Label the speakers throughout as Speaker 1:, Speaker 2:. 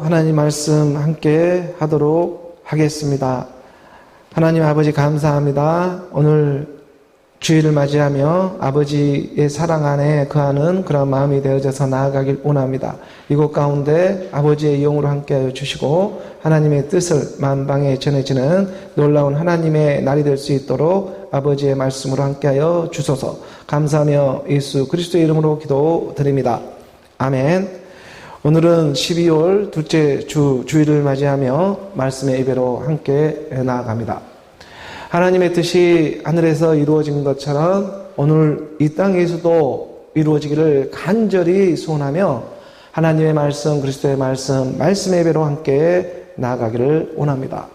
Speaker 1: 하나님 말씀 함께 하도록 하겠습니다. 하나님 아버지 감사합니다. 오늘 주일을 맞이하며 아버지의 사랑 안에 거하는 그런 마음이 되어져서 나아가길 원합니다. 이곳 가운데 아버지의 영으로 함께하여 주시고 하나님의 뜻을 만방에 전해지는 놀라운 하나님의 날이 될 수 있도록 아버지의 말씀으로 함께하여 주소서. 감사하며 예수 그리스도의 이름으로 기도드립니다. 아멘. 오늘은 12월 둘째 주일을 맞이하며 말씀의 예배로 함께 나아갑니다. 하나님의 뜻이 하늘에서 이루어진 것처럼 오늘 이 땅에서도 이루어지기를 간절히 소원하며 하나님의 말씀, 그리스도의 말씀의 예배로 함께 나아가기를 원합니다.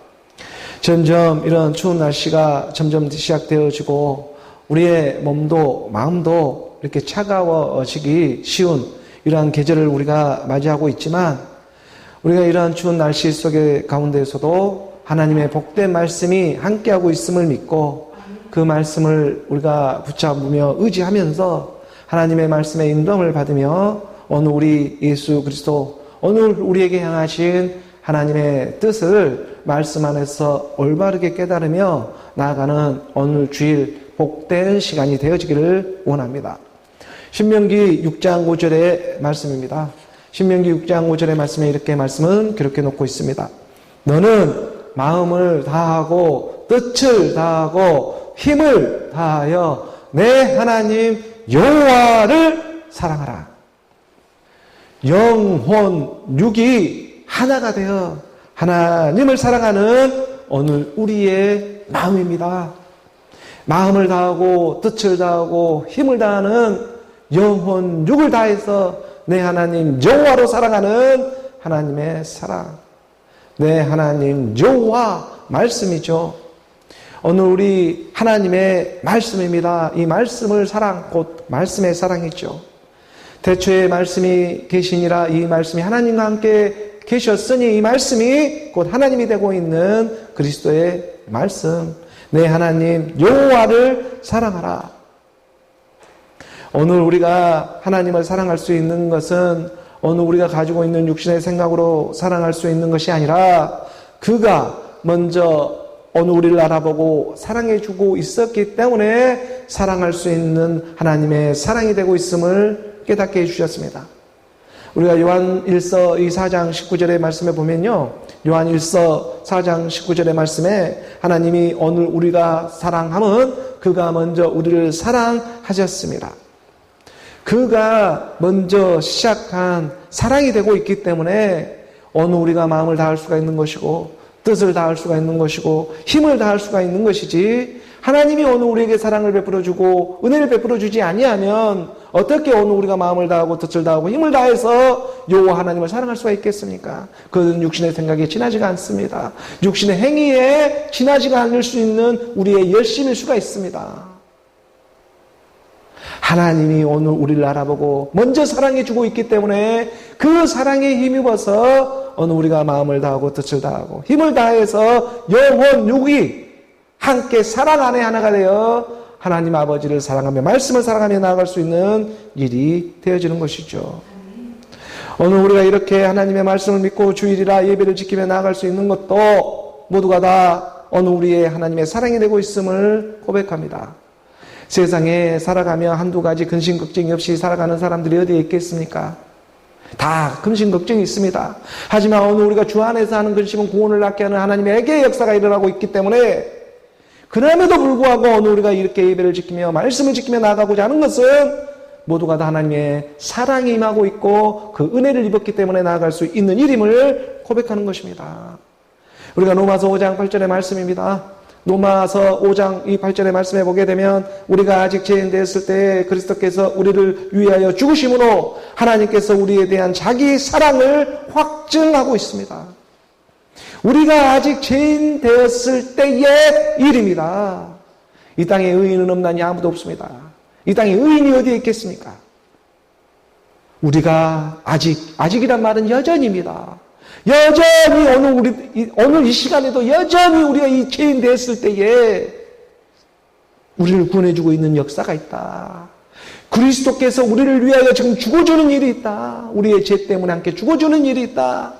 Speaker 1: 점점 이런 추운 날씨가 점점 시작되어지고 우리의 몸도 마음도 이렇게 차가워지기 쉬운 이러한 계절을 우리가 맞이하고 있지만 우리가 이러한 추운 날씨 속의 가운데에서도 하나님의 복된 말씀이 함께하고 있음을 믿고 그 말씀을 우리가 붙잡으며 의지하면서 하나님의 말씀의 인도함을 받으며 오늘 우리 예수 그리스도 오늘 우리에게 향하신 하나님의 뜻을 말씀 안에서 올바르게 깨달으며 나아가는 오늘 주일 복된 시간이 되어지기를 원합니다. 신명기 6장 5절의 말씀입니다. 신명기 6장 5절의 말씀에 이렇게 말씀은 기록해 놓고 있습니다. 너는 마음을 다하고 뜻을 다하고 힘을 다하여 내 하나님 여호와를 사랑하라. 영혼 육이 하나가 되어 하나님을 사랑하는 오늘 우리의 마음입니다. 마음을 다하고 뜻을 다하고 힘을 다하는 영혼 육을 다해서 내 하나님 여호와로 사랑하는 하나님의 사랑. 내 하나님 여호와 말씀이죠. 오늘 우리 하나님의 말씀입니다. 이 말씀을 사랑 곧 말씀의 사랑이죠. 태초에 말씀이 계시니라 이 말씀이 하나님과 함께 계셨으니 이 말씀이 곧 하나님이 되고 있는 그리스도의 말씀. 내 하나님 여호와를 사랑하라. 오늘 우리가 하나님을 사랑할 수 있는 것은 오늘 우리가 가지고 있는 육신의 생각으로 사랑할 수 있는 것이 아니라 그가 먼저 오늘 우리를 알아보고 사랑해주고 있었기 때문에 사랑할 수 있는 하나님의 사랑이 되고 있음을 깨닫게 해주셨습니다. 우리가 요한 1서 4장 19절의 말씀에 보면요. 요한 1서 4장 19절의 말씀에 하나님이 오늘 우리가 사랑함은 그가 먼저 우리를 사랑하셨습니다. 그가 먼저 시작한 사랑이 되고 있기 때문에 오늘 우리가 마음을 다할 수가 있는 것이고 뜻을 다할 수가 있는 것이고 힘을 다할 수가 있는 것이지 하나님이 오늘 우리에게 사랑을 베풀어주고 은혜를 베풀어주지 아니하면 어떻게 오늘 우리가 마음을 다하고 뜻을 다하고 힘을 다해서 여호와 하나님을 사랑할 수가 있겠습니까? 그것은 육신의 생각에 지나지가 않습니다. 육신의 행위에 지나지가 않을 수 있는 우리의 열심일 수가 있습니다. 하나님이 오늘 우리를 알아보고 먼저 사랑해주고 있기 때문에 그 사랑에 힘입어서 오늘 우리가 마음을 다하고 뜻을 다하고 힘을 다해서 영혼 육이 함께 사랑 안에 하나가 되어 하나님 아버지를 사랑하며 말씀을 사랑하며 나아갈 수 있는 일이 되어지는 것이죠. 오늘 우리가 이렇게 하나님의 말씀을 믿고 주일이라 예배를 지키며 나아갈 수 있는 것도 모두가 다 오늘 우리의 하나님의 사랑이 되고 있음을 고백합니다. 세상에 살아가며 한두 가지 근심 걱정이 없이 살아가는 사람들이 어디에 있겠습니까? 다 근심 걱정이 있습니다. 하지만 오늘 우리가 주 안에서 하는 근심은 구원을 낳게 하는 하나님의 애계의 역사가 일어나고 있기 때문에 그럼에도 불구하고 오늘 우리가 이렇게 예배를 지키며 말씀을 지키며 나아가고자 하는 것은 모두가 다 하나님의 사랑이 임하고 있고 그 은혜를 입었기 때문에 나아갈 수 있는 일임을 고백하는 것입니다. 우리가 로마서 5장 8절의 말씀입니다. 로마서 5장 이 8절의 말씀에 보게 되면 우리가 아직 죄인 되었을 때 그리스도께서 우리를 위하여 죽으심으로 하나님께서 우리에 대한 자기 사랑을 확증하고 있습니다. 우리가 아직 죄인 되었을 때의 일입니다. 이 땅에 의인은 없나니 아무도 없습니다. 이 땅에 의인이 어디에 있겠습니까? 우리가 아직이란 말은 여전입니다. 여전히 오늘 이 시간에도 여전히 우리가 이 죄인 되었을 때에 우리를 구원해주고 있는 역사가 있다. 그리스도께서 우리를 위하여 지금 죽어주는 일이 있다. 우리의 죄 때문에 함께 죽어주는 일이 있다.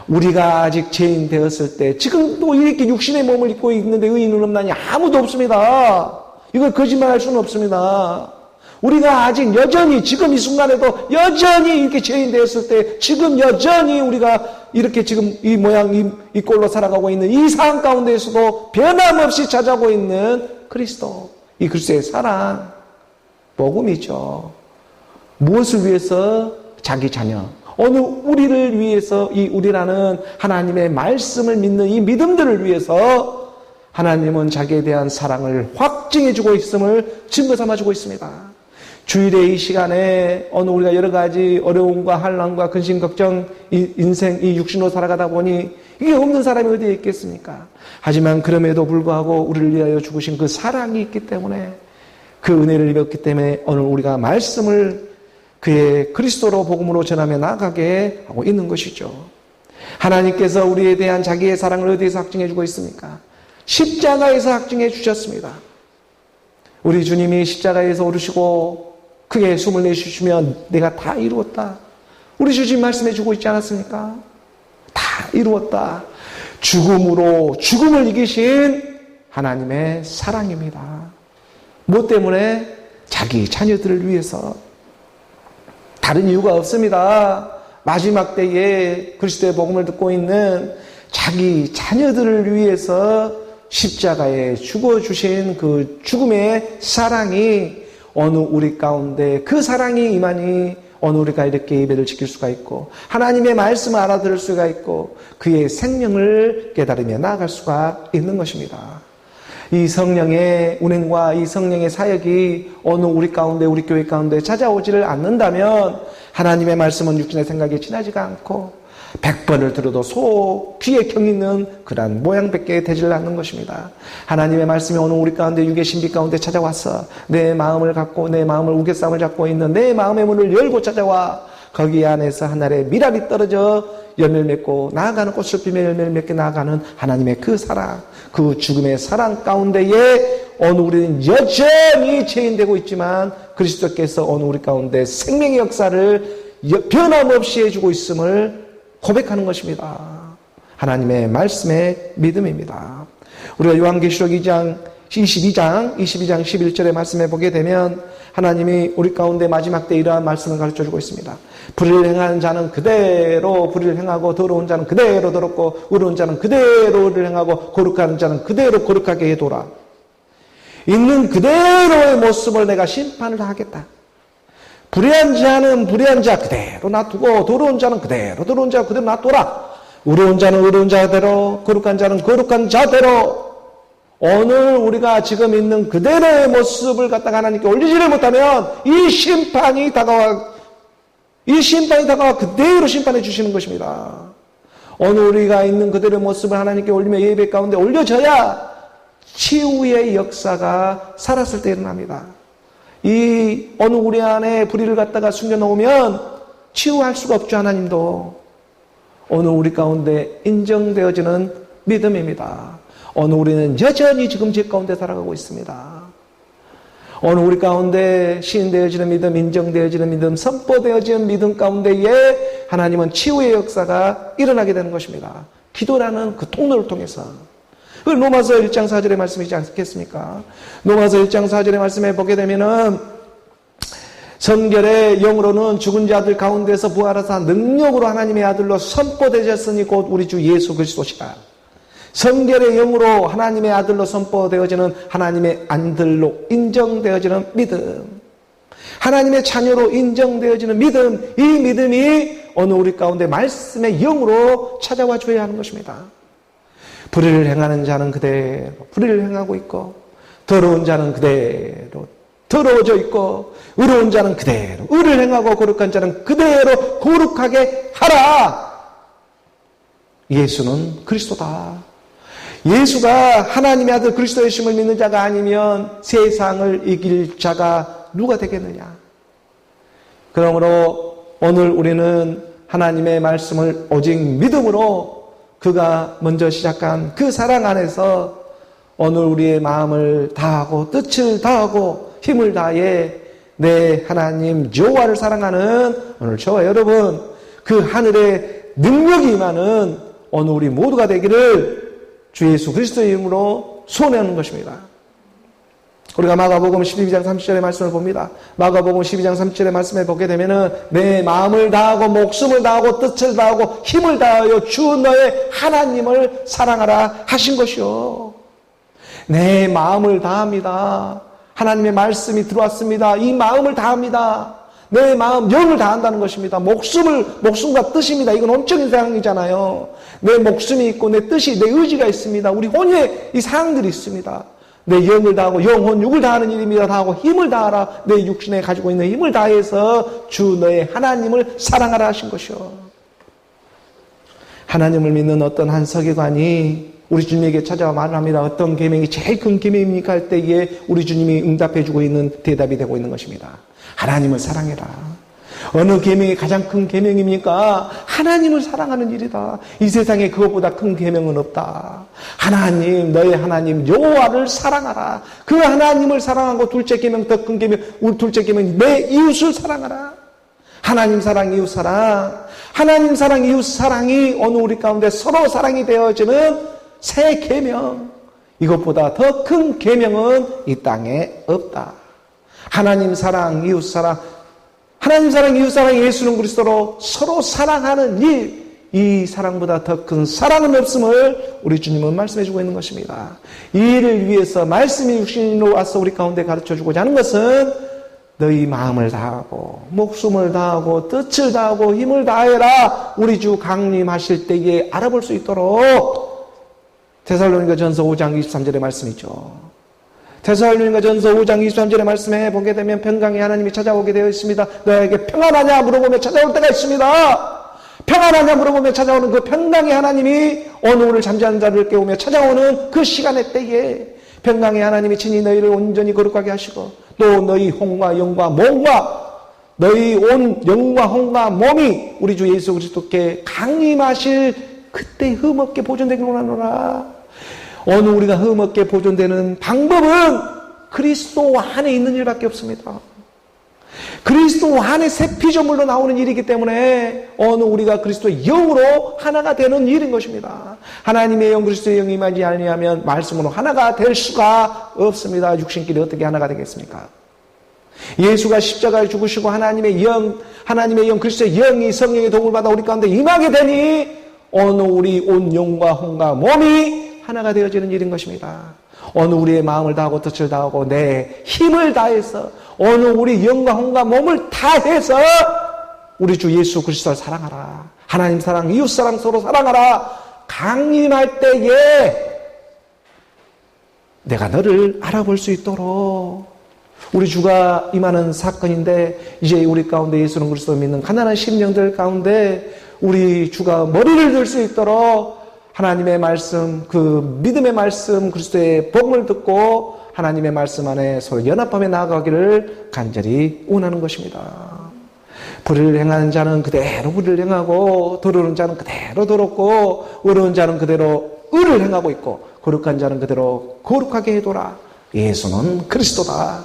Speaker 1: 우리가 아직 죄인 되었을 때, 지금도 이렇게 육신의 몸을 입고 있는데 의인은 없나니 아무도 없습니다. 이걸 거짓말할 수는 없습니다. 우리가 아직 여전히 지금 이 순간에도 여전히 이렇게 죄인 되었을 때, 지금 여전히 우리가 이렇게 지금 이 모양 이 꼴로 살아가고 있는 이 상황 가운데에서도 변함없이 찾아오고 있는 그리스도, 이 그리스도의 사랑, 복음이죠. 무엇을 위해서? 자기 자녀, 어느 우리를 위해서, 이 우리라는 하나님의 말씀을 믿는 이 믿음들을 위해서 하나님은 자기에 대한 사랑을 확증해주고 있음을 증거 삼아주고 있습니다. 주일의 이 시간에 어느 우리가 여러 가지 어려움과 환난과 근심 걱정, 인생 이 육신으로 살아가다 보니 이게 없는 사람이 어디에 있겠습니까? 하지만 그럼에도 불구하고 우리를 위하여 죽으신 그 사랑이 있기 때문에, 그 은혜를 입었기 때문에 오늘 우리가 말씀을 그의 그리스도로 복음으로 전하며 나아가게 하고 있는 것이죠. 하나님께서 우리에 대한 자기의 사랑을 어디에서 확증해 주고 있습니까? 십자가에서 확증해 주셨습니다. 우리 주님이 십자가에서 오르시고 크게 숨을 내쉬시면 내가 다 이루었다, 우리 주님 말씀해 주고 있지 않았습니까? 다 이루었다. 죽음으로 죽음을 이기신 하나님의 사랑입니다. 무엇 때문에? 자기 자녀들을 위해서. 다른 이유가 없습니다. 마지막 때에 그리스도의 복음을 듣고 있는 자기 자녀들을 위해서 십자가에 죽어주신 그 죽음의 사랑이 어느 우리 가운데, 그 사랑이 임하니 어느 우리가 이렇게 예배를 지킬 수가 있고 하나님의 말씀을 알아들을 수가 있고 그의 생명을 깨달으며 나아갈 수가 있는 것입니다. 이 성령의 운행과 이 성령의 사역이 어느 우리 가운데, 우리 교회 가운데 찾아오지를 않는다면 하나님의 말씀은 육신의 생각에 지나지가 않고 100번을 들어도 소 귀에 경있는 그러한 모양밖에 되질 않는 것입니다. 하나님의 말씀이 오늘 우리 가운데 육의 신비 가운데 찾아와서 내 마음을 갖고, 내 마음을 우겨싸움을 잡고 있는 내 마음의 문을 열고 찾아와 거기 안에서 하늘의 미랄이 떨어져 열매를 맺고 나아가는, 꽃을 피며 열매를 맺게 나아가는 하나님의 그 사랑, 그 죽음의 사랑 가운데에 어느 우리는 여전히 죄인되고 있지만 그리스도께서 어느 우리 가운데 생명의 역사를 변함없이 해주고 있음을 고백하는 것입니다. 하나님의 말씀의 믿음입니다. 우리가 요한계시록 22장 11절의 말씀에 보게 되면 하나님이 우리 가운데 마지막 때 이러한 말씀을 가르쳐주고 있습니다. 불의를 행하는 자는 그대로 불의를 행하고, 더러운 자는 그대로 더럽고, 의로운 자는 그대로 의를 행하고, 거룩한 자는 그대로 거룩하게 해둬라. 있는 그대로의 모습을 내가 심판을 하겠다. 불의한 자는 불의한 자 그대로 놔두고, 더러운 자는 그대로 더러운 자 그대로 놔둬라. 의로운 자는 의로운 자대로, 거룩한 자는 거룩한 자대로. 오늘 우리가 지금 있는 그대로의 모습을 갖다가 하나님께 올리지를 못하면 이 심판이 다가와 그대로 심판해 주시는 것입니다. 오늘 우리가 있는 그대로의 모습을 하나님께 올리며 예배 가운데 올려져야 치유의 역사가 살았을 때 일어납니다. 이 어느 우리 안에 불의를 갖다가 숨겨놓으면 치유할 수가 없죠. 하나님도 오늘 우리 가운데 인정되어지는 믿음입니다. 오늘 우리는 여전히 지금 죄 가운데 살아가고 있습니다. 오늘 우리 가운데 시인되어지는 믿음, 인정되어지는 믿음, 선포되어지는 믿음 가운데에 하나님은 치유의 역사가 일어나게 되는 것입니다. 기도라는 그 통로를 통해서. 로마서 1장 4절의 말씀이지 않겠습니까? 로마서 1장 4절의 말씀에 보게 되면은 성결의 영으로는 죽은 자들 가운데서 부활하사 능력으로 하나님의 아들로 선포되셨으니 곧 우리 주 예수 그리스도시라. 성결의 영으로 하나님의 아들로 선포되어지는, 하나님의 아들로 인정되어지는 믿음, 하나님의 자녀로 인정되어지는 믿음, 이 믿음이 어느 우리 가운데 말씀의 영으로 찾아와 줘야 하는 것입니다. 불의를 행하는 자는 그대로 불의를 행하고 있고, 더러운 자는 그대로 더러워져 있고, 의로운 자는 그대로 의를 행하고, 거룩한 자는 그대로 거룩하게 하라. 예수는 그리스도다. 예수가 하나님의 아들 그리스도의 심을 믿는 자가 아니면 세상을 이길 자가 누가 되겠느냐. 그러므로 오늘 우리는 하나님의 말씀을 오직 믿음으로 그가 먼저 시작한 그 사랑 안에서 오늘 우리의 마음을 다하고 뜻을 다하고 힘을 다해 내 하나님 여호와를 사랑하는 오늘 저와 여러분, 그 하늘의 능력이 임하는 오늘 우리 모두가 되기를 주 예수 그리스도의 이름으로 소원하는 것입니다. 우리가 마가복음 12장 30절의 말씀을 봅니다. 마가복음 12장 30절의 말씀을 보게 되면은 내 마음을 다하고 목숨을 다하고 뜻을 다하고 힘을 다하여 주 너의 하나님을 사랑하라 하신 것이요. 내 마음을 다합니다. 하나님의 말씀이 들어왔습니다. 이 마음을 다합니다. 내 마음, 영을 다한다는 것입니다. 목숨과 뜻입니다. 이건 온적인 사랑이잖아요. 내 목숨이 있고 내 뜻이, 내 의지가 있습니다. 우리 혼에 이 사랑들이 있습니다. 내 영을 다하고 영혼, 육을 다하는 일입니다. 다하고 힘을 다하라. 내 육신에 가지고 있는 힘을 다해서 주 너의 하나님을 사랑하라 하신 것이요. 하나님을 믿는 어떤 한 서기관이 우리 주님에게 찾아와 말을 합니다. 어떤 계명이 제일 큰 계명입니까? 할 때에 우리 주님이 응답해주고 있는 대답이 되고 있는 것입니다. 하나님을 사랑해라. 어느 계명이 가장 큰 계명입니까? 하나님을 사랑하는 일이다. 이 세상에 그것보다 큰 계명은 없다. 하나님, 너의 하나님 여호와를 사랑하라. 그 하나님을 사랑하고 둘째 계명, 더 큰 계명, 우리 둘째 계명, 내 이웃을 사랑하라. 하나님 사랑, 이웃 사랑. 하나님 사랑, 이웃 사랑이 어느 우리 가운데 서로 사랑이 되어지는 새 계명. 이것보다 더 큰 계명은 이 땅에 없다. 하나님 사랑, 이웃 사랑. 하나님 사랑, 이웃 사랑, 예수는 그리스도로 서로 사랑하는 일, 이 사랑보다 더 큰 사랑은 없음을 우리 주님은 말씀해 주고 있는 것입니다. 이 일을 위해서 말씀이 육신으로 와서 우리 가운데 가르쳐 주고자 하는 것은 너희 마음을 다하고 목숨을 다하고 뜻을 다하고 힘을 다해라. 우리 주 강림하실 때에 알아볼 수 있도록 데살로니가전서 5장 23절의 말씀이죠. 데살로니가전서 5장 23절의 말씀에 보게 되면 평강의 하나님이 찾아오게 되어 있습니다. 너에게 평안하냐 물어보며 찾아올 때가 있습니다. 평안하냐 물어보며 찾아오는 그 평강의 하나님이 어느 오늘 잠자는 자를 깨우며 찾아오는 그 시간의 때에 평강의 하나님이 친히 너희를 온전히 거룩하게 하시고 또 너희 혼과 영과 몸과 너희 온 영과 혼과 몸이 우리 주 예수 그리스도께 강림하실 그때 흠없게 보존되기를 원하노라. 어느 우리가 흠없게 보존되는 방법은 그리스도 안에 있는 일밖에 없습니다. 그리스도 안에 새 피조물로 나오는 일이기 때문에 어느 우리가 그리스도의 영으로 하나가 되는 일인 것입니다. 하나님의 영, 그리스도의 영이 임하지 아니하면 말씀으로 하나가 될 수가 없습니다. 육신끼리 어떻게 하나가 되겠습니까? 예수가 십자가에 죽으시고 하나님의 영, 그리스도의 영이 성령의 도움을 받아 우리 가운데 임하게 되니 어느 우리 온 영과 혼과 몸이 하나가 되어지는 일인 것입니다. 어느 우리의 마음을 다하고 뜻을 다하고 내 힘을 다해서 어느 우리 영과 혼과 몸을 다해서 우리 주 예수 그리스도를 사랑하라. 하나님 사랑, 이웃 사랑, 서로 사랑하라. 강림할 때에 내가 너를 알아볼 수 있도록 우리 주가 임하는 사건인데 이제 우리 가운데 예수는 그리스도를 믿는 가난한 심령들 가운데 우리 주가 머리를 들 수 있도록 하나님의 말씀, 그 믿음의 말씀, 그리스도의 복음을 듣고 하나님의 말씀 안에 서로 연합하며 나아가기를 간절히 원하는 것입니다. 불의를 행하는 자는 그대로 불의를 행하고 더러운 자는 그대로 더럽고 의로운 자는 그대로 의를 행하고 있고 거룩한 자는 그대로 거룩하게 해둬라. 예수는 그리스도다.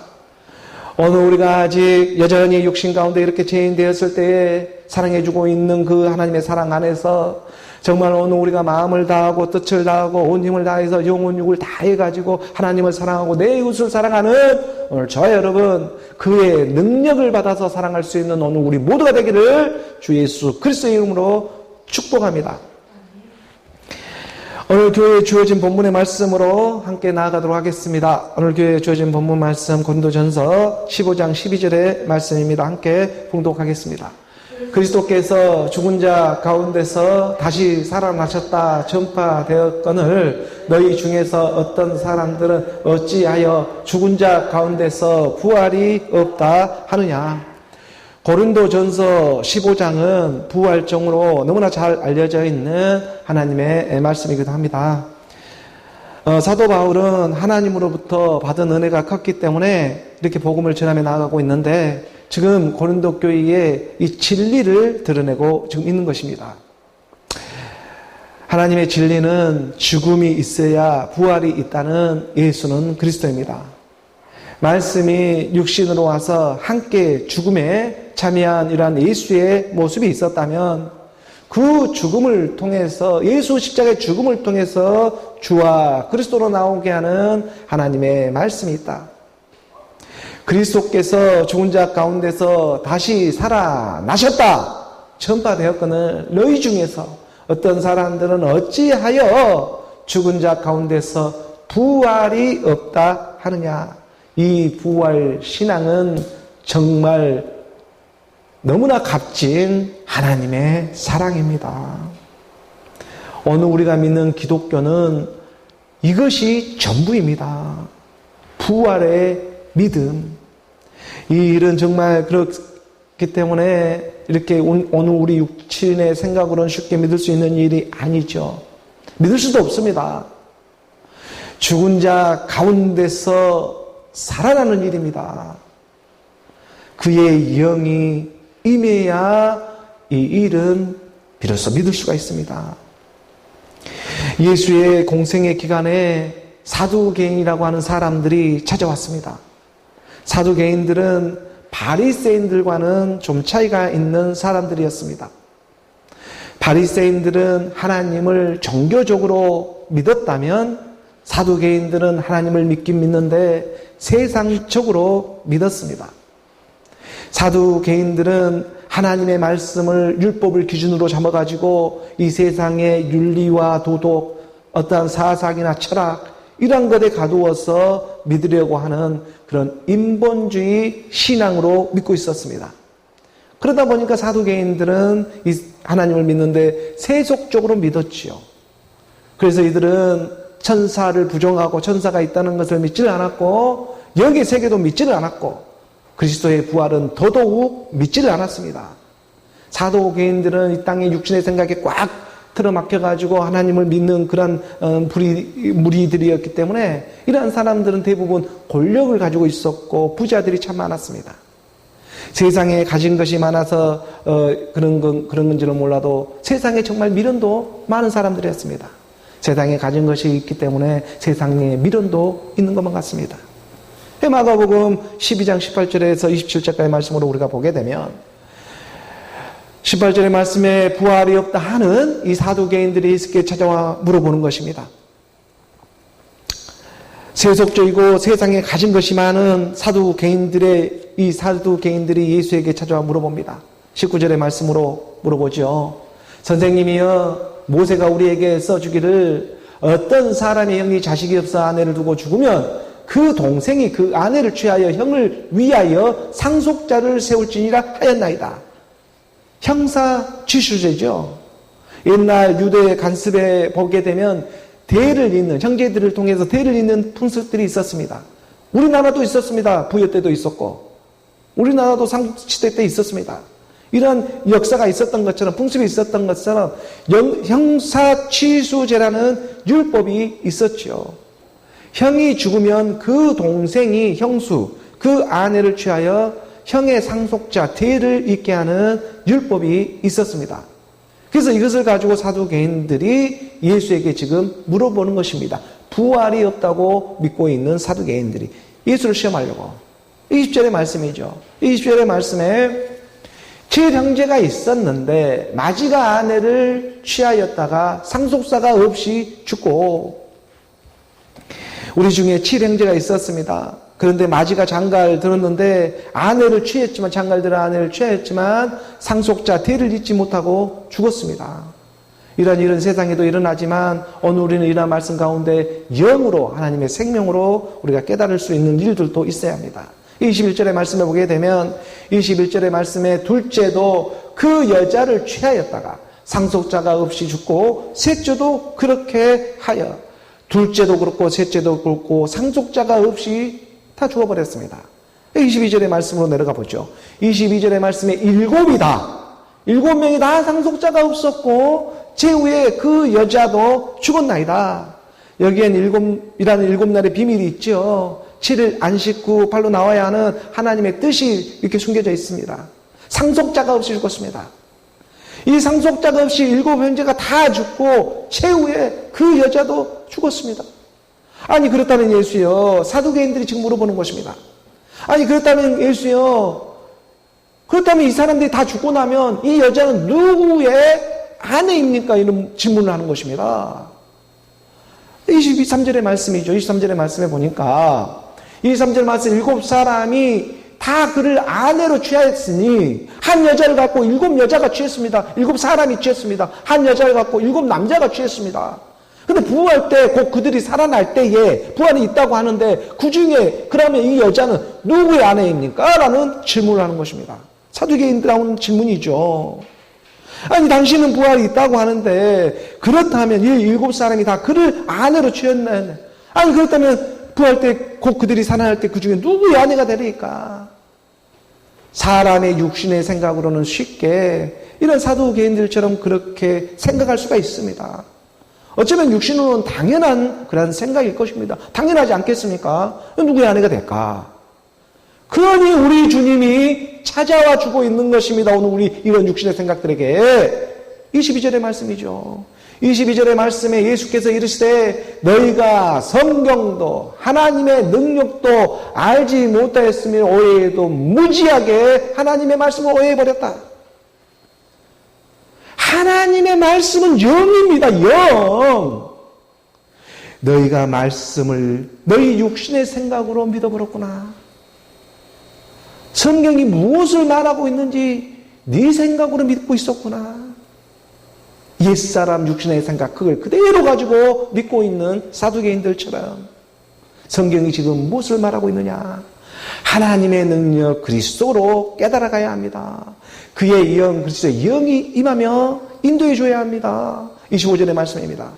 Speaker 1: 어느 우리가 아직 여전히 육신 가운데 이렇게 죄인 되었을 때에 사랑해주고 있는 그 하나님의 사랑 안에서 정말 오늘 우리가 마음을 다하고 뜻을 다하고 온 힘을 다해서 영혼 육을 다해가지고 하나님을 사랑하고 내 이웃을 사랑하는 오늘 저와 여러분 그의 능력을 받아서 사랑할 수 있는 오늘 우리 모두가 되기를 주 예수 그리스도의 이름으로 축복합니다. 오늘 교회에 주어진 본문의 말씀으로 함께 나아가도록 하겠습니다. 오늘 교회에 주어진 본문 말씀 고린도전서 15장 12절의 말씀입니다. 함께 봉독하겠습니다. 그리스도께서 죽은 자 가운데서 다시 살아나셨다 전파되었거늘 너희 중에서 어떤 사람들은 어찌하여 죽은 자 가운데서 부활이 없다 하느냐. 고린도전서 15장은 부활정으로 너무나 잘 알려져 있는 하나님의 말씀이기도 합니다. 사도 바울은 하나님으로부터 받은 은혜가 컸기 때문에 이렇게 복음을 전하며 나아가고 있는데 지금 고린도 교회에 이 진리를 드러내고 지금 있는 것입니다. 하나님의 진리는 죽음이 있어야 부활이 있다는 예수는 그리스도입니다. 말씀이 육신으로 와서 함께 죽음에 참여한 이러한 예수의 모습이 있었다면 그 죽음을 통해서, 예수 십자가의 죽음을 통해서 주와 그리스도로 나오게 하는 하나님의 말씀이 있다. 그리스도께서 죽은 자 가운데서 다시 살아나셨다 전파되었거늘 너희 중에서 어떤 사람들은 어찌하여 죽은 자 가운데서 부활이 없다 하느냐. 이 부활 신앙은 정말 너무나 값진 하나님의 사랑입니다. 오늘 우리가 믿는 기독교는 이것이 전부입니다. 부활의 믿음. 이 일은 정말 그렇기 때문에 이렇게 오늘 우리 육신의 생각으로는 쉽게 믿을 수 있는 일이 아니죠. 믿을 수도 없습니다. 죽은 자 가운데서 살아나는 일입니다. 그의 영이 임해야 이 일은 비로소 믿을 수가 있습니다. 예수의 공생의 기간에 사두개인이라고 하는 사람들이 찾아왔습니다. 사두개인들은 바리새인들과는 좀 차이가 있는 사람들이었습니다. 바리새인들은 하나님을 종교적으로 믿었다면 사두개인들은 하나님을 믿긴 믿는데 세상적으로 믿었습니다. 사두개인들은 하나님의 말씀을 율법을 기준으로 잡아가지고 이 세상의 윤리와 도덕, 어떠한 사상이나 철학 이런 것에 가두어서 믿으려고 하는 그런 인본주의 신앙으로 믿고 있었습니다. 그러다 보니까 사두개인들은 이 하나님을 믿는데 세속적으로 믿었지요. 그래서 이들은 천사를 부정하고 천사가 있다는 것을 믿지를 않았고 영의 세계도 믿지를 않았고 그리스도의 부활은 더더욱 믿지를 않았습니다. 사두개인들은 이 땅의 육신의 생각에 꽉 틀어막혀가지고 하나님을 믿는 그런 무리들이었기 때문에 이러한 사람들은 대부분 권력을 가지고 있었고 부자들이 참 많았습니다. 세상에 가진 것이 많아서 그런 건지는 몰라도 세상에 정말 미련도 많은 사람들이었습니다. 세상에 가진 것이 있기 때문에 세상에 미련도 있는 것만 같습니다. 마가복음 12장 18절에서 27절까지 말씀으로 우리가 보게 되면 18절의 말씀에 부활이 없다 하는 이 사두개인들이 예수께 찾아와 물어보는 것입니다. 세속적이고 세상에 가진 것이 많은 사두개인들이 예수에게 찾아와 물어봅니다. 19절의 말씀으로 물어보죠. 선생님이여, 모세가 우리에게 써주기를 어떤 사람의 형이 자식이 없어 아내를 두고 죽으면 그 동생이 그 아내를 취하여 형을 위하여 상속자를 세울지니라 하였나이다. 형사취수제죠. 옛날 유대 간습에 보게 되면 대를 잇는, 형제들을 통해서 대를 잇는 풍습들이 있었습니다. 우리나라도 있었습니다. 부여 때도 있었고 우리나라도 삼국시대 때 있었습니다. 이런 역사가 있었던 것처럼, 풍습이 있었던 것처럼 형사취수제라는 율법이 있었죠. 형이 죽으면 그 동생이 형수, 그 아내를 취하여 형의 상속자, 대를 잇게 하는 율법이 있었습니다. 그래서 이것을 가지고 사두개인들이 예수에게 지금 물어보는 것입니다. 부활이 없다고 믿고 있는 사두개인들이 예수를 시험하려고. 20절의 말씀이죠. 20절의 말씀에 7형제가 있었는데 마지가 아내를 취하였다가 상속자가 없이 죽고, 우리 중에 7형제가 있었습니다. 그런데 마지가 장가를 들었는데 아내를 취했지만, 장가를 들어 아내를 취했지만 상속자 대를 잇지 못하고 죽었습니다. 이런 일은 세상에도 일어나지만 오늘 우리는 이러한 말씀 가운데 영으로, 하나님의 생명으로 우리가 깨달을 수 있는 일들도 있어야 합니다. 21절의 말씀에 보게 되면 21절의 말씀에 둘째도 그 여자를 취하였다가 상속자가 없이 죽고 셋째도 그렇게 하여, 둘째도 그렇고 셋째도 그렇고 상속자가 없이 다 죽어버렸습니다. 22절의 말씀으로 내려가 보죠. 22절의 말씀에 7명이 다 상속자가 없었고 제후에 그 여자도 죽었나이다. 여기엔 7이라는 7날의 비밀이 있죠. 7일 안식 후 발로 나와야 하는 하나님의 뜻이 이렇게 숨겨져 있습니다. 상속자가 없이 죽었습니다. 이 상속자가 없이 7형제가 다 죽고 최후에 그 여자도 죽었습니다. 아니 그렇다면 예수여, 사두개인들이 지금 물어보는 것입니다. 아니 그렇다면 예수여, 그렇다면 이 사람들이 다 죽고 나면 이 여자는 누구의 아내입니까? 이런 질문을 하는 것입니다. 23절의 말씀이죠. 23절의 말씀에 보니까 23절 말씀 7사람이 다 그를 아내로 취하였으니 한 여자를 갖고 7여자가 취했습니다. 7사람이 취했습니다. 한 여자를 갖고 7남자가 취했습니다. 근데 부활 때 곧 그들이 살아날 때에 부활이 있다고 하는데 그 중에 그러면 이 여자는 누구의 아내입니까? 라는 질문을 하는 것입니다. 사두개인들 나오는 질문이죠. 아니 당신은 부활이 있다고 하는데 그렇다면 이 7사람이 다 그를 아내로 취했네. 아니 그렇다면 부활 때 곧 그들이 살아날 때 그 중에 누구의 아내가 되리까? 사람의 육신의 생각으로는 쉽게 이런 사두개인들처럼 그렇게 생각할 수가 있습니다. 어쩌면 육신으로는 당연한 그런 생각일 것입니다. 당연하지 않겠습니까? 누구의 아내가 될까? 그러니 우리 주님이 찾아와 주고 있는 것입니다. 오늘 우리 이런 육신의 생각들에게 22절의 말씀이죠. 22절의 말씀에 예수께서 이르시되 너희가 성경도 하나님의 능력도 알지 못하였으며 오해에도 무지하게 하나님의 말씀을 오해해버렸다. 하나님의 말씀은 영입니다. 영. 너희가 말씀을 너희 육신의 생각으로 믿어버렸구나. 성경이 무엇을 말하고 있는지 네 생각으로 믿고 있었구나. 옛사람 육신의 생각 그걸 그대로 가지고 믿고 있는 사두개인들처럼 성경이 지금 무엇을 말하고 있느냐. 하나님의 능력 그리스도로 깨달아가야 합니다. 그의 영 그리스도의 영이 임하며 인도해 줘야 합니다. 25절의 말씀입니다.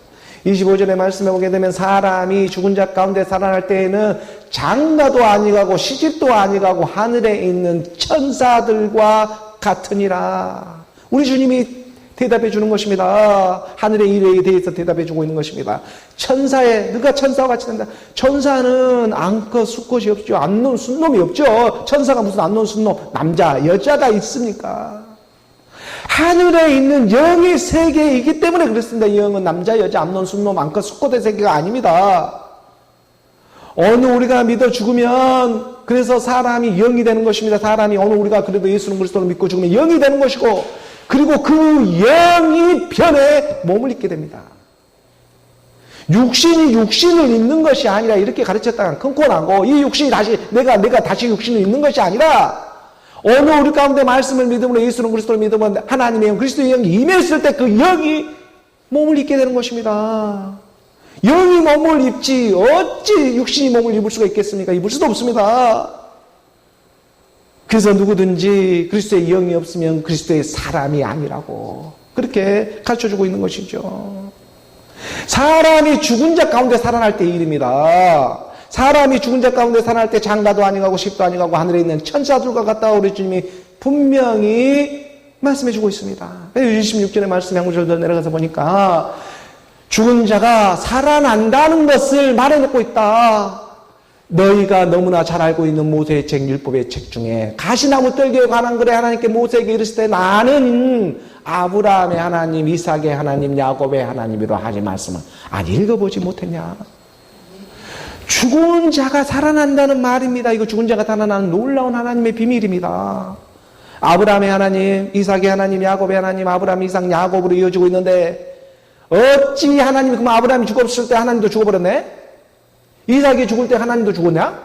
Speaker 1: 25절의 말씀에 보게 되면 사람이 죽은 자 가운데 살아날 때에는 장가도 아니가고 시집도 아니가고 하늘에 있는 천사들과 같으니라. 우리 주님이 대답해 주는 것입니다. 하늘의 일에 대해서 대답해 주고 있는 것입니다. 천사에 누가 천사와 같이 된다. 천사는 암컷 수컷이 없죠. 암놈 순놈이 없죠. 천사가 무슨 암놈 순놈 남자 여자가 있습니까? 하늘에 있는 영의 세계이기 때문에 그렇습니다. 이 영은 남자 여자 암놈 순놈 암컷 수컷의 세계가 아닙니다. 어느 우리가 믿어 죽으면 그래서 사람이 영이 되는 것입니다. 사람이 어느 우리가 그래도 예수는 그리스도를 믿고 죽으면 영이 되는 것이고 그리고 그 영이 변해 몸을 입게 됩니다. 육신이 육신을 입는 것이 아니라 이렇게 가르쳤다가 큰코 나고 이 육신이 다시 내가 다시 육신을 입는 것이 아니라 어느 우리 가운데 말씀을 믿음으로 예수는 그리스도를 믿으면 하나님의 영 그리스도의 영이 임했을 때 그 영이 몸을 입게 되는 것입니다. 영이 몸을 입지 어찌 육신이 몸을 입을 수가 있겠습니까? 입을 수도 없습니다. 그래서 누구든지 그리스도의 영이 없으면 그리스도의 사람이 아니라고 그렇게 가르쳐주고 있는 것이죠. 사람이 죽은 자 가운데 살아날 때의 일입니다. 사람이 죽은 자 가운데 살아날 때 장가도 아니가고 십도 아니가고 하늘에 있는 천사들과 같다 우리 주님이 분명히 말씀해주고 있습니다. 26절의 말씀에 한 구절 더 내려가서 보니까 죽은 자가 살아난다는 것을 말해놓고 있다. 너희가 너무나 잘 알고 있는 모세의 책 율법의 책 중에 가시나무 떨기에 관한 글에 하나님께 모세에게 이르실 때 나는 아브라함의 하나님 이삭의 하나님 야곱의 하나님이로 하신 말씀을 안 읽어보지 못했냐. 죽은 자가 살아난다는 말입니다. 이거 죽은 자가 살아나는 놀라운 하나님의 비밀입니다. 아브라함의 하나님 이삭의 하나님 야곱의 하나님 아브라함 이삭 야곱으로 이어지고 있는데 어찌 하나님이 그럼 아브라함이 죽었을 때 하나님도 죽어버렸네? 이삭이 죽을 때 하나님도 죽었냐?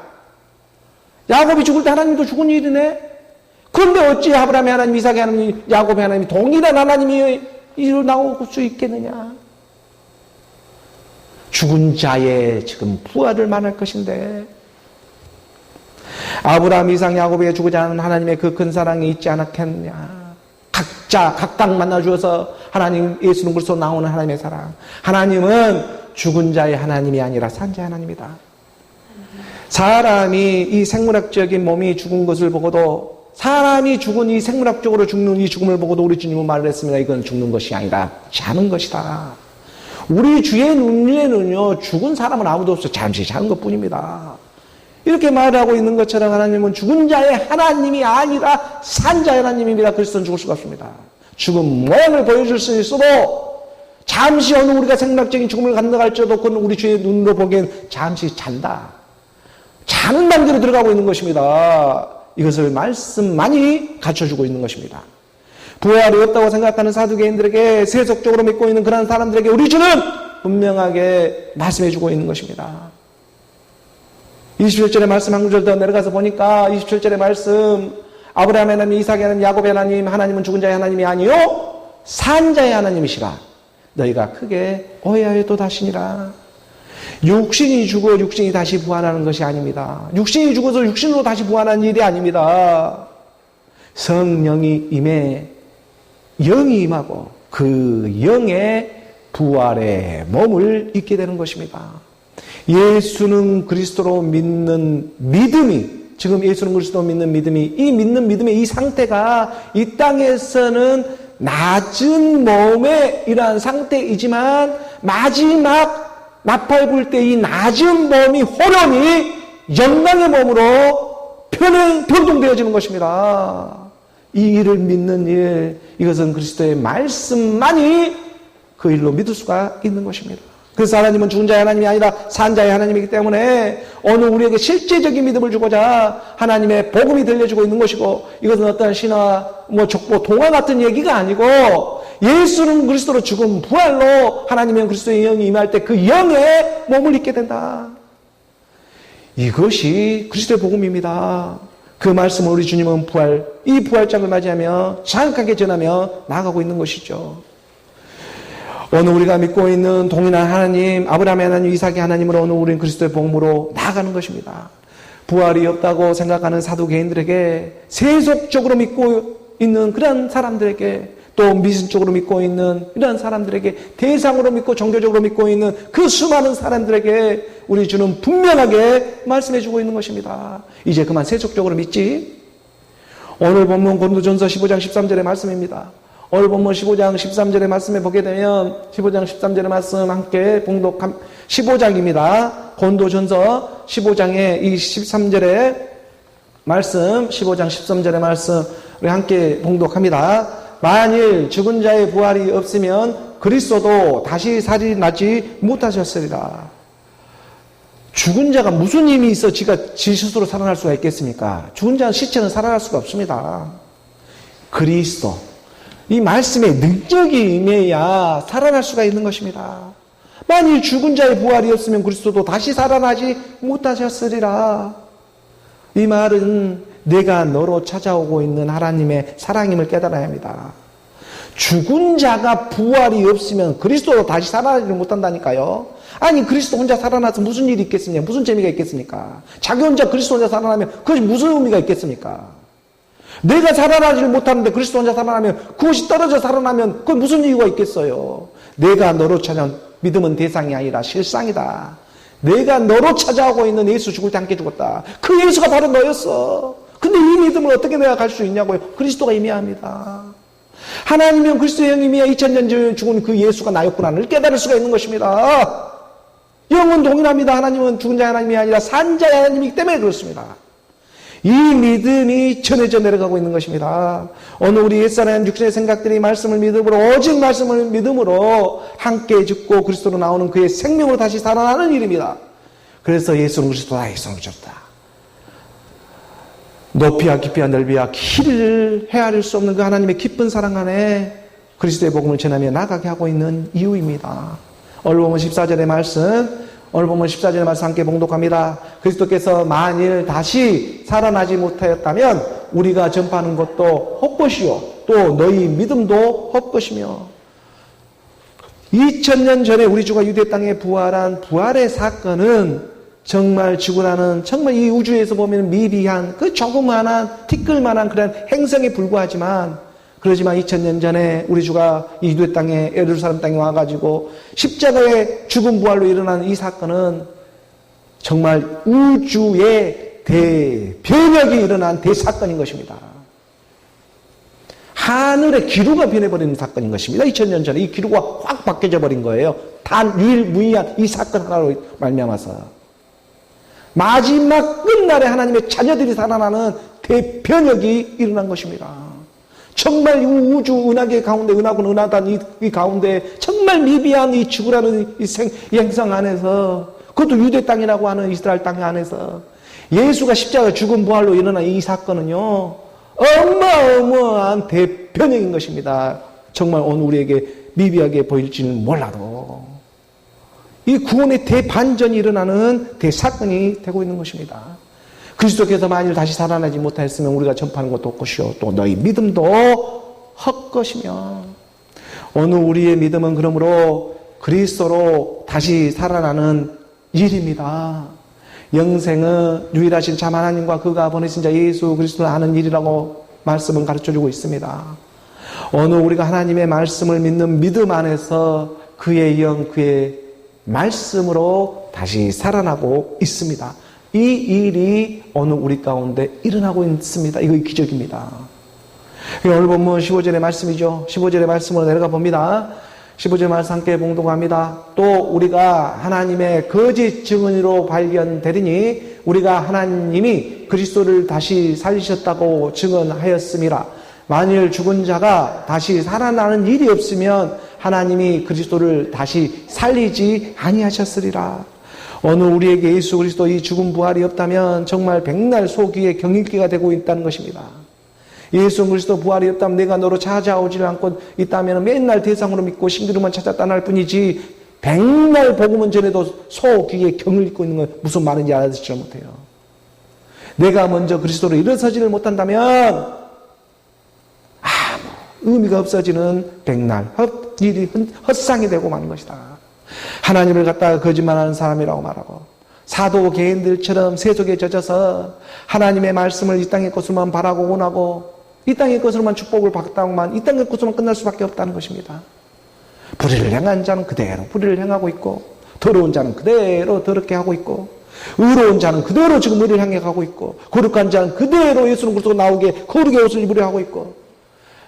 Speaker 1: 야곱이 죽을 때 하나님도 죽은 일이네? 그런데 어찌 아브라함의 하나님, 이삭의 하나님, 야곱의 하나님이 동일한 하나님이 이로 나올 수 있겠느냐? 죽은 자의 지금 부활을 말할 것인데 아브라함, 이삭, 야곱에게 주고자 하는 하나님의 그 큰 사랑이 있지 않았겠느냐? 각각 만나주어서 하나님, 예수는 그리스도 나오는 하나님의 사랑. 하나님은 죽은 자의 하나님이 아니라 산 자의 하나님이다. 사람이 이 생물학적인 몸이 죽은 것을 보고도 사람이 죽은 이 생물학적으로 죽는 이 죽음을 보고도 우리 주님은 말을 했습니다. 이건 죽는 것이 아니라 자는 것이다. 우리 주의 눈에는요 죽은 사람은 아무도 없어. 잠시 자는 것뿐입니다. 이렇게 말하고 있는 것처럼 하나님은 죽은 자의 하나님이 아니라 산 자의 하나님입니다. 그리스도는 죽을 수가 없습니다. 죽은 모양을 보여줄 수 있어도 잠시 어느 우리가 생물학적인 죽음을 간다할지라도 그건 우리 주의 눈으로 보기엔 잠시 잔다. 자는 단계로 들어가고 있는 것입니다. 이것을 말씀만이 갖춰주고 있는 것입니다. 부활이 없다고 생각하는 사두개인들에게, 세속적으로 믿고 있는 그런 사람들에게 우리 주는 분명하게 말씀해주고 있는 것입니다. 27절의 말씀 한 구절 더 내려가서 보니까 27절의 말씀, 아브라함 하나님, 이삭의 하나님, 야곱의 하나님, 하나님은 죽은 자의 하나님이 아니요 산 자의 하나님이시라. 너희가 크게 오해하여도 다시니라. 육신이 죽어 육신이 다시 부활하는 것이 아닙니다. 육신이 죽어서 육신으로 다시 부활하는 일이 아닙니다. 성령이 임해 영이 임하고 그 영의 부활의 몸을 입게 되는 것입니다. 예수는 그리스도로 믿는 믿음이, 지금 예수는 그리스도로 믿는 믿음이, 이 믿는 믿음의 이 상태가 이 땅에서는 낮은 몸의 이러한 상태이지만 마지막 나팔 불 때 이 낮은 몸이 호련히 영광의 몸으로 변동되어지는 것입니다. 이 일을 믿는 일, 이것은 그리스도의 말씀만이 그 일로 믿을 수가 있는 것입니다. 그래서 하나님은 죽은 자의 하나님이 아니라 산 자의 하나님이기 때문에 오늘 우리에게 실제적인 믿음을 주고자 하나님의 복음이 들려주고 있는 것이고, 이것은 어떤 신화, 족보, 동화 같은 얘기가 아니고 예수는 그리스도로 죽은 부활로 하나님은 그리스도의 영이 임할 때 그 영의 몸을 입게 된다. 이것이 그리스도의 복음입니다. 그 말씀을 우리 주님은 이 부활장을 맞이하며 정확하게 전하며 나아가고 있는 것이죠. 오늘 우리가 믿고 있는 동일한 하나님, 아브라함의 하나님, 이삭의 하나님으로 오늘 우리는 그리스도의 복음으로 나아가는 것입니다. 부활이 없다고 생각하는 사두개인들에게, 세속적으로 믿고 있는 그런 사람들에게, 또 미신적으로 믿고 있는 이런 사람들에게, 대상으로 믿고 종교적으로 믿고 있는 그 수많은 사람들에게 우리 주는 분명하게 말씀해주고 있는 것입니다. 이제 그만 세속적으로 믿지. 오늘 본문 고린도전서 15장 13절의 말씀입니다. 오늘 본문 15장 13절의 말씀에 보게 되면 15장 13절의 말씀 함께 봉독한 15장입니다. 고린도전서 15장의 이 13절의 말씀, 15장 13절의 말씀 우리 함께 봉독합니다. 만일 죽은 자의 부활이 없으면 그리스도도 다시 살아나지 못하셨으리라. 죽은 자가 무슨 힘이 있어 지 스스로 살아날 수가 있겠습니까? 죽은 자는 시체는 살아날 수가 없습니다. 그리스도, 이 말씀에 능력이 임해야 살아날 수가 있는 것입니다. 만일 죽은 자의 부활이 없으면 그리스도도 다시 살아나지 못하셨으리라. 이 말은 내가 너로 찾아오고 있는 하나님의 사랑임을 깨달아야 합니다. 죽은 자가 부활이 없으면 그리스도도 다시 살아나지 못한다니까요. 아니, 그리스도 혼자 살아나서 무슨 일이 있겠습니까? 무슨 재미가 있겠습니까? 자기 혼자 그리스도 혼자 살아나면 그것이 무슨 의미가 있겠습니까? 내가 살아나지를 못하는데 그리스도 혼자 살아나면, 그것이 떨어져 살아나면 그건 무슨 이유가 있겠어요? 내가 너로 찾아온 믿음은 대상이 아니라 실상이다. 내가 너로 찾아오고 있는 예수, 죽을 때 함께 죽었다. 그 예수가 바로 너였어. 근데 이 믿음을 어떻게 내가 갈 수 있냐고요? 그리스도가 임해합니다. 하나님은 그리스도의 영이 임해 2000년 전에 죽은 그 예수가 나였구나를 깨달을 수가 있는 것입니다. 영은 동일합니다. 하나님은 죽은 자의 하나님이 아니라 산 자의 하나님이기 때문에 그렇습니다. 이 믿음이 전해져 내려가고 있는 것입니다. 오늘 우리 옛사람 육신의 생각들이 말씀을 믿음으로, 오직 말씀을 믿음으로 함께 죽고 그리스도로 나오는 그의 생명으로 다시 살아나는 일입니다. 그래서 예수는 그리스도다, 예수는 그리스도다. 높이와 깊이와 넓이와 길이를 헤아릴 수 없는 그 하나님의 깊은 사랑 안에 그리스도의 복음을 전하며 나가게 하고 있는 이유입니다. 오늘 보면 14절의 말씀, 오늘 보면 14절의 말씀 함께 봉독합니다. 그리스도께서 만일 다시 살아나지 못하였다면 우리가 전파하는 것도 헛것이요 또 너희 믿음도 헛것이며, 2000년 전에 우리 주가 유대 땅에 부활한 부활의 사건은 정말 지구라는, 정말 이 우주에서 보면 미비한 그 조그만한 티끌만한 그런 행성에 불과하지만, 그러지만 2000년 전에 우리 주가 이 유대 땅에, 예루살렘 땅에 와가지고 십자가의 죽음 부활로 일어난 이 사건은 정말 우주의 대변혁이 일어난 대사건인 것입니다. 하늘의 기류가 변해버리는 사건인 것입니다. 2000년 전에 이 기류가 확 바뀌어져 버린 거예요. 단 유일무이한 이 사건 하나로 말미암아서 마지막 끝날에 하나님의 자녀들이 살아나는 대변혁이 일어난 것입니다. 정말 이 우주 은하계 가운데, 은하군 은하단 이 가운데 정말 미비한 이 지구라는 이 행성 안에서, 그것도 유대 땅이라고 하는 이스라엘 땅 안에서 예수가 십자가 죽은 부활로 일어난 이 사건은요, 어마어마한 대변형인 것입니다. 정말 오늘 우리에게 미비하게 보일지는 몰라도 이 구원의 대반전이 일어나는 대사건이 되고 있는 것입니다. 그리스도께서 만일 다시 살아나지 못하였으면 우리가 전파하는 것도 헛것이요 또 너희 믿음도 헛것이며, 오늘 우리의 믿음은 그러므로 그리스도로 다시 살아나는 일입니다. 영생은 유일하신 참 하나님과 그가 보내신 자 예수 그리스도를 아는 일이라고 말씀은 가르쳐주고 있습니다. 오늘 우리가 하나님의 말씀을 믿는 믿음 안에서 그의 영, 그의 말씀으로 다시 살아나고 있습니다. 이 일이 오늘 우리 가운데 일어나고 있습니다. 이거 기적입니다. 오늘 본문 15절의 말씀이죠. 15절의 말씀으로 내려가 봅니다. 15절 말씀 함께 봉독합니다. 또 우리가 하나님의 거짓 증언으로 발견되리니 우리가 하나님이 그리스도를 다시 살리셨다고 증언하였음이라. 만일 죽은 자가 다시 살아나는 일이 없으면 하나님이 그리스도를 다시 살리지 아니하셨으리라. 오늘 우리에게 예수 그리스도 이 죽음 부활이 없다면 정말 백날 속위의 경일기가 되고 있다는 것입니다. 예수 그리스도 부활이 없다면 내가 너로 찾아오지 않고 있다면 맨날 대상으로 믿고 신기루만 찾았다 할 뿐이지 백날 복음은 전에도 속위의 경을 읽고 있는 건 무슨 말인지 알아듣지 못해요. 내가 먼저 그리스도로 일어서지를 못한다면 아무 의미가 없어지는 백날 일이 헛상이 되고 마는 것이다. 하나님을 갖다가 거짓말하는 사람이라고 말하고 사도 개인들처럼 세속에 젖어서 하나님의 말씀을 이 땅의 것으로만 바라고 원하고 이 땅의 것으로만 축복을 받다고만 이 땅의 것으로만 끝날 수밖에 없다는 것입니다. 불의를 행한 자는 그대로 불의를 행하고 있고 더러운 자는 그대로 더럽게 하고 있고 의로운 자는 그대로 지금 의를 향해 가고 있고 거룩한 자는 그대로 예수는 그리스도 나오게 거룩의 옷을 입으려 하고 있고,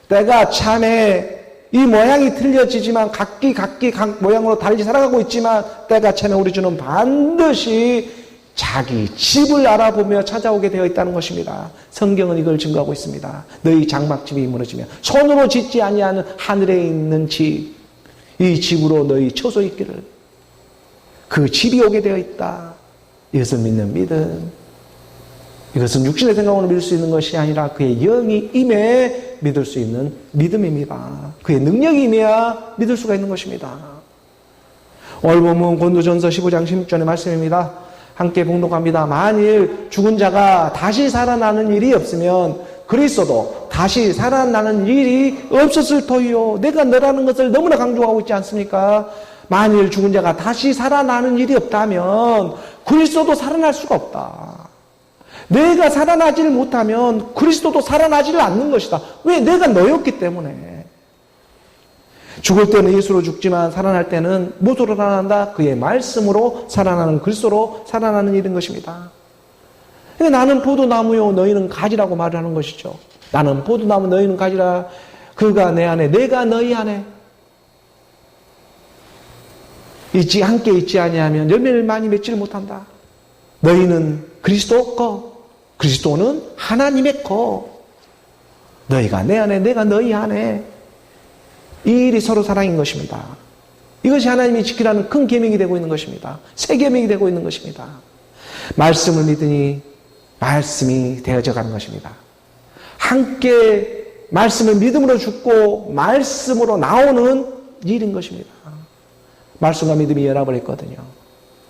Speaker 1: 때가 참에 이 모양이 틀려지지만 각기 각 모양으로 달리 살아가고 있지만 때가 참에 우리 주는 반드시 자기 집을 알아보며 찾아오게 되어 있다는 것입니다. 성경은 이걸 증거하고 있습니다. 너희 장막집이 무너지며 손으로 짓지 아니하는 하늘에 있는 집, 이 집으로 너희 처소 있기를. 그 집이 오게 되어 있다. 이것을 믿는 믿음, 이것은 육신의 생각으로 믿을 수 있는 것이 아니라 그의 영이 임해 믿을 수 있는 믿음입니다. 그의 능력이 임해야 믿을 수가 있는 것입니다. 오늘 본문 고린도전서 15장 16절의 말씀입니다. 함께 봉독합니다. 만일 죽은 자가 다시 살아나는 일이 없으면 그리스도도 다시 살아나는 일이 없었을 터이요. 내가 너라는 것을 너무나 강조하고 있지 않습니까? 만일 죽은 자가 다시 살아나는 일이 없다면 그리스도도 살아날 수가 없다. 내가 살아나지를 못하면 그리스도도 살아나지를 않는 것이다. 왜? 내가 너였기 때문에. 죽을 때는 예수로 죽지만 살아날 때는 무엇으로 살아난다? 그의 말씀으로 살아나는 그리스도로 살아나는 일인 것입니다. 그러니까 나는 포도나무요 너희는 가지라고 말을 하는 것이죠. 나는 포도나무 너희는 가지라. 그가 내 안에 내가 너희 안에 함께 있지 아니하면 열매를 많이 맺지를 못한다. 너희는 그리스도 거, 그리스도는 하나님의 거. 너희가 내 안에 내가 너희 안에. 이 일이 서로 사랑인 것입니다. 이것이 하나님이 지키라는 큰 계명이 되고 있는 것입니다. 새 계명이 되고 있는 것입니다. 말씀을 믿으니 말씀이 되어져 가는 것입니다. 함께 말씀을 믿음으로 죽고 말씀으로 나오는 일인 것입니다. 말씀과 믿음이 연합을 했거든요.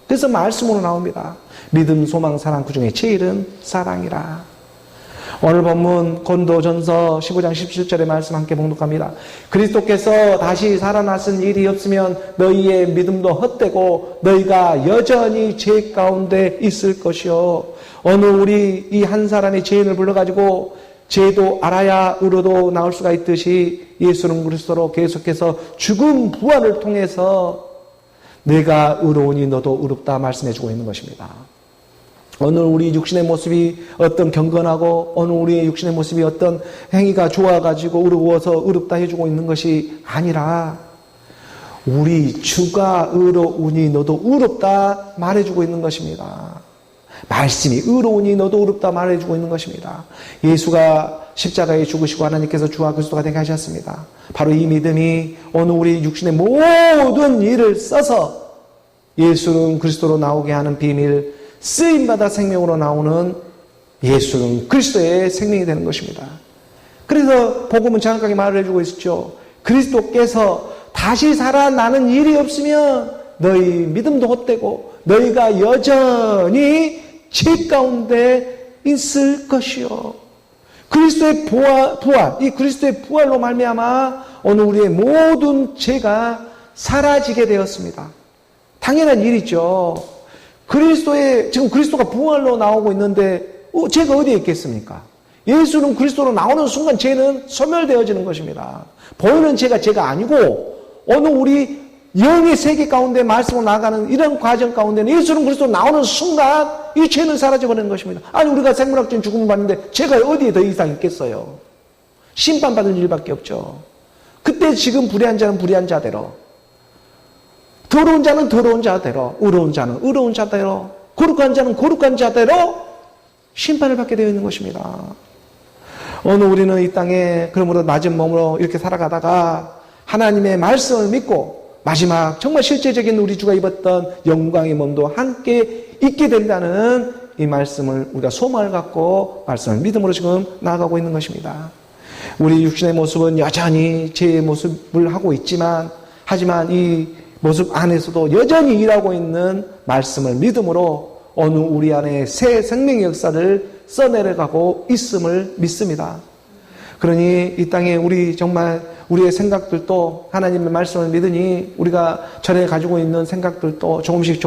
Speaker 1: 그래서 말씀으로 나옵니다. 믿음, 소망, 사랑, 그 중에 제일은 사랑이라. 오늘 본문 고린도전서 15장 17절의 말씀 함께 봉독합니다. 그리스도께서 다시 살아나신 일이 없으면 너희의 믿음도 헛되고 너희가 여전히 죄 가운데 있을 것이요. 오늘 우리 이 한 사람이 죄인을 불러가지고 죄도 알아야 의로도 나올 수가 있듯이 예수는 그리스도로 계속해서 죽음 부활을 통해서 내가 의로우니 너도 의롭다 말씀해주고 있는 것입니다. 오늘 우리 육신의 모습이 어떤 경건하고 오늘 우리의 육신의 모습이 어떤 행위가 좋아가지고 의로워서 의롭다 해주고 있는 것이 아니라 우리 주가 의로우니 너도 의롭다 말해주고 있는 것입니다. 말씀이 의로우니 너도 의롭다 말해주고 있는 것입니다. 예수가 십자가에 죽으시고 하나님께서 주와 그리스도가 되게 하셨습니다. 바로 이 믿음이 오늘 우리 육신의 모든 일을 써서 예수는 그리스도로 나오게 하는 비밀, 쓰임받아 생명으로 나오는 예수는 그리스도의 생명이 되는 것입니다. 그래서 복음은 정확하게 말을 해주고 있죠. 그리스도께서 다시 살아나는 일이 없으면 너희 믿음도 헛되고 너희가 여전히 죄 가운데 있을 것이요. 그리스도의 부활, 이 그리스도의 부활로 말미암아 오늘 우리의 모든 죄가 사라지게 되었습니다. 당연한 일이죠. 지금 그리스도가 부활로 나오고 있는데 죄가 어디에 있겠습니까? 예수는 그리스도로 나오는 순간 죄는 소멸되어지는 것입니다. 보이는 죄가 아니고 어느 우리 영의 세계 가운데 말씀으로 나가는 이런 과정 가운데는 예수는 그리스도로 나오는 순간 이 죄는 사라져버리는 것입니다. 아니 우리가 생물학적인 죽음을 받는데 죄가 어디에 더 이상 있겠어요? 심판받을 일밖에 없죠. 그때 지금 불의한 자는 불의한 자대로, 더러운 자는 더러운 자대로, 의로운 자는 의로운 자대로, 거룩한 자는 거룩한 자대로 심판을 받게 되어 있는 것입니다. 오늘 우리는 이 땅에 그러므로 낮은 몸으로 이렇게 살아가다가 하나님의 말씀을 믿고 마지막 정말 실제적인 우리 주가 입었던 영광의 몸도 함께 있게 된다는 이 말씀을 우리가 소망을 갖고 말씀을 믿음으로 지금 나아가고 있는 것입니다. 우리 육신의 모습은 여전히 죄의 모습을 하고 있지만 하지만 이 모습 안에서도 여전히 일하고 있는 말씀을 믿음으로 어느 우리 안에 새 생명의 역사를 써내려가고 있음을 믿습니다. 그러니 이 땅에 우리 정말 우리의 생각들도 하나님의 말씀을 믿으니 우리가 전에 가지고 있는 생각들도 조금씩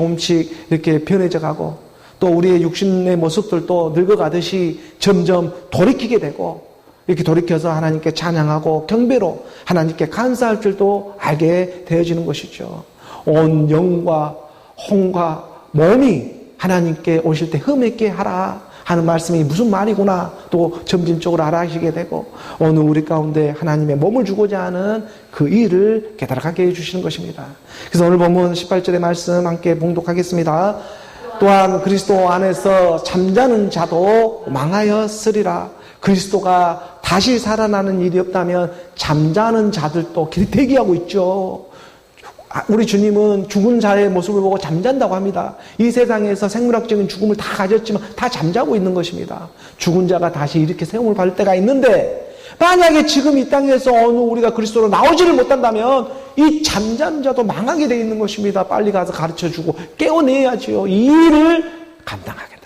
Speaker 1: 이렇게 변해져 가고 또 우리의 육신의 모습들도 늙어가듯이 점점 돌이키게 되고 이렇게 돌이켜서 하나님께 찬양하고 경배로 하나님께 감사할 줄도 알게 되어지는 것이죠. 온 영과 혼과 몸이 하나님께 오실 때 흠있게 하라 하는 말씀이 무슨 말이구나 또 점진적으로 알아가시게 되고 오늘 우리 가운데 하나님의 몸을 주고자 하는 그 일을 깨달아가게 해주시는 것입니다. 그래서 오늘 본문 18절의 말씀 함께 봉독하겠습니다. 또한 그리스도 안에서 잠자는 자도 망하였으리라. 그리스도가 다시 살아나는 일이 없다면 잠자는 자들도 대기하고 있죠. 우리 주님은 죽은 자의 모습을 보고 잠잔다고 합니다. 이 세상에서 생물학적인 죽음을 다 가졌지만 다 잠자고 있는 것입니다. 죽은 자가 다시 이렇게 세움을 받을 때가 있는데 만약에 지금 이 땅에서 어느 우리가 그리스도로 나오지를 못한다면 이 잠자는 자도 망하게 되어 있는 것입니다. 빨리 가서 가르쳐주고 깨워내야지요. 이 일을 감당하게 돼.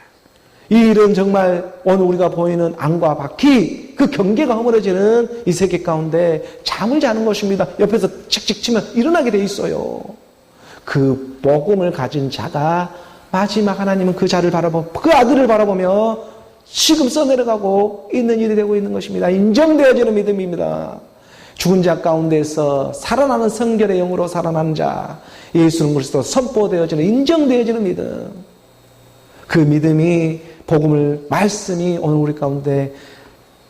Speaker 1: 이 일은 정말 오늘 우리가 보이는 안과 바퀴 그 경계가 허물어지는 이 세계 가운데 잠을 자는 것입니다. 옆에서 칙칙 치면 일어나게 돼 있어요. 그 복음을 가진 자가 마지막 하나님은 그 자를 그 아들을 바라보며 지금 써내려가고 있는 일이 되고 있는 것입니다. 인정되어지는 믿음입니다. 죽은 자 가운데서 살아나는 성결의 영으로 살아나는 자 예수는 그리스도 선포되어지는 인정되어지는 믿음 그 믿음이 복음을 말씀이 오늘 우리 가운데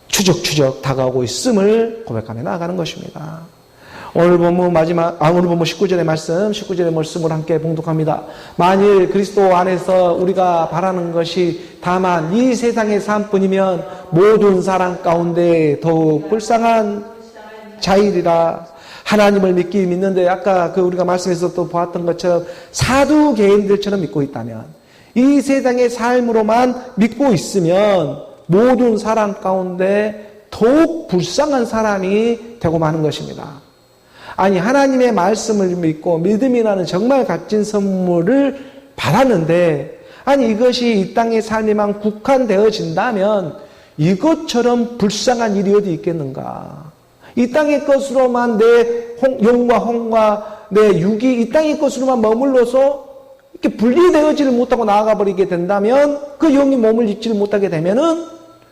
Speaker 1: 추적추적 다가오고 있음을 고백하며 나아가는 것입니다. 오늘 본문 오늘 본문 19절의 말씀을 함께 봉독합니다. 만일 그리스도 안에서 우리가 바라는 것이 다만 이 세상의 삶뿐이면 모든 사람 가운데 더욱 불쌍한 자일이라. 하나님을 믿는데 아까 우리가 말씀에서 또 보았던 것처럼 사두개인들처럼 믿고 있다면 이 세상의 삶으로만 믿고 있으면 모든 사람 가운데 더욱 불쌍한 사람이 되고 마는 것입니다. 아니 하나님의 말씀을 믿고 믿음이라는 정말 값진 선물을 받았는데 아니 이것이 이 땅의 삶에만 국한되어진다면 이것처럼 불쌍한 일이 어디 있겠는가. 이 땅의 것으로만 내 영과 혼과 내 육이 이 땅의 것으로만 머물러서 이렇게 분리되어지를 못하고 나아가 버리게 된다면 그 영이 몸을 잊지를 못하게 되면은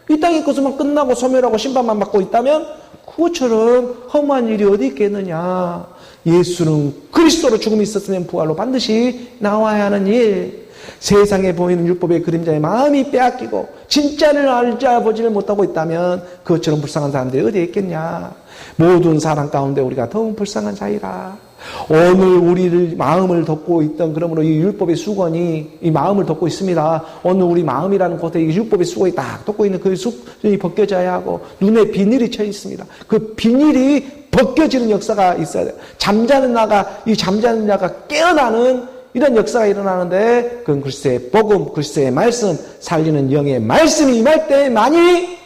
Speaker 1: 이 땅의 것으로만 끝나고 소멸하고 심판만 받고 있다면 그것처럼 험한 일이 어디 있겠느냐. 예수는 그리스도로 죽음이 있었으면 부활로 반드시 나와야 하는 일. 세상에 보이는 율법의 그림자의 마음이 빼앗기고 진짜를 알아보지를 못하고 있다면 그것처럼 불쌍한 사람들이 어디에 있겠냐. 모든 사람 가운데 우리가 더욱 불쌍한 자이라. 오늘 우리를 마음을 덮고 있던 그러므로 이 율법의 수건이 이 마음을 덮고 있습니다. 오늘 우리 마음이라는 곳에 이 율법의 수건이 딱 덮고 있는 그 수건이 벗겨져야 하고 눈에 비닐이 쳐 있습니다. 그 비닐이 벗겨지는 역사가 있어야 돼요. 잠자는 자가 깨어나는 이런 역사가 일어나는데 그건 그리스도의 복음, 그리스도의 말씀, 살리는 영의 말씀이 임할 때만이